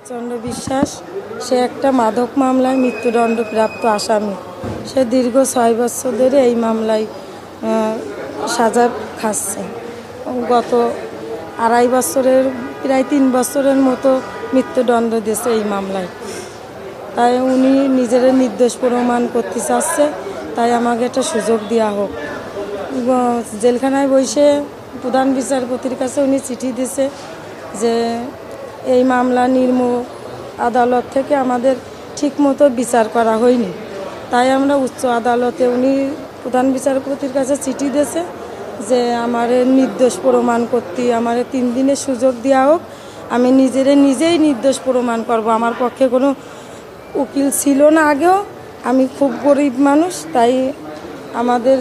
চন্দ্র বিশ্বাস, সে একটা মাদক মামলায় মৃত্যুদণ্ডপ্রাপ্ত আসামি। সে দীর্ঘ 6 বছর ধরে এই মামলায় সাজা খাচ্ছে। গত 2.5 বছরের প্রায় 3 বছরের মতো মৃত্যুদণ্ড দিয়েছে এই মামলায়। তাই উনি নিজের নির্দোষ প্রমাণ করতে চাচ্ছে, তাই আমাকে একটা সুযোগ দেওয়া হোক। জেলখানায় বসে প্রধান বিচারপতির কাছে উনি চিঠি দিয়েছে যে এই মামলা নিম্ন আদালত থেকে আমাদের ঠিকমতো বিচার করা হয়নি, তাই আমরা উচ্চ আদালতে উনি প্রধান বিচারপতির কাছে চিঠি দিয়েছে যে আমার নির্দোষ প্রমাণ করতে আমার 3 দিনের সুযোগ দেওয়া হোক। আমি নিজেই নির্দোষ প্রমাণ করব। আমার পক্ষে কোনো উকিল ছিল না আগেও, আমি খুব গরিব মানুষ, তাই আমাদের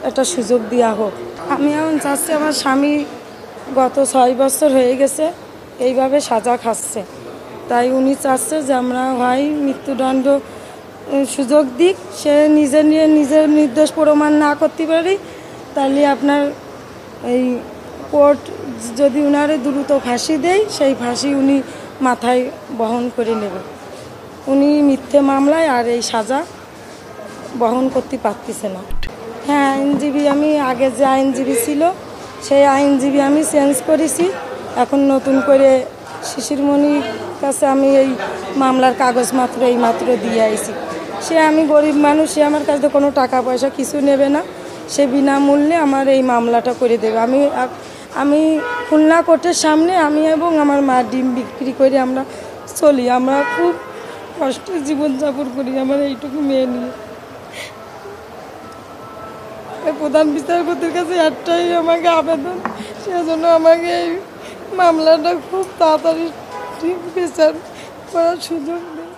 একটা সুযোগ দেওয়া হোক। আমি এখন চাচ্ছি, আমার স্বামী গত 6 বছর হয়ে গেছে এইভাবে সাজা খাচ্ছে, তাই উনি চাচ্ছে যে আমরা হয় মৃত্যুদণ্ড সুযোগ দিক, সে নিজের নির্দোষ প্রমাণ না করতে পারি, তাহলে আপনার এই কোর্ট যদি উনারে দ্রুত ফাঁসি দেয়, সেই ফাঁসি উনি মাথায় বহন করে নেবে। উনি মিথ্যে মামলায় আর এই সাজা বহন করতে পারতেছে না। হ্যাঁ, আইনজীবী আমি আগে যে আইনজীবী ছিল সেই আইনজীবী আমি চেঞ্জ করেছি। এখন নতুন করে শিশিরমণির কাছে আমি এই মামলার কাগজমাত্র এইমাত্র দিয়ে আইছি। সে আমি গরিব মানুষ, সে আমার কাছে কোনো টাকা পয়সা কিছু নেবে না, সে বিনামূল্যে আমার এই মামলাটা করে দেবে। আমি খুলনা কোর্টের সামনে আমি এবং আমার মা ডিম বিক্রি করে আমরা চলি। আমরা খুব কষ্টে জীবনযাপন করি আমার এইটুকু মেয়ে নিয়ে। প্রধান বিচারপতির কাছে একটাই আমাকে আবেদন, সেজন্য আমাকে এই মামলাটা খুব তাড়াতাড়ি ঠিক বিচার করার সুযোগ দেয়।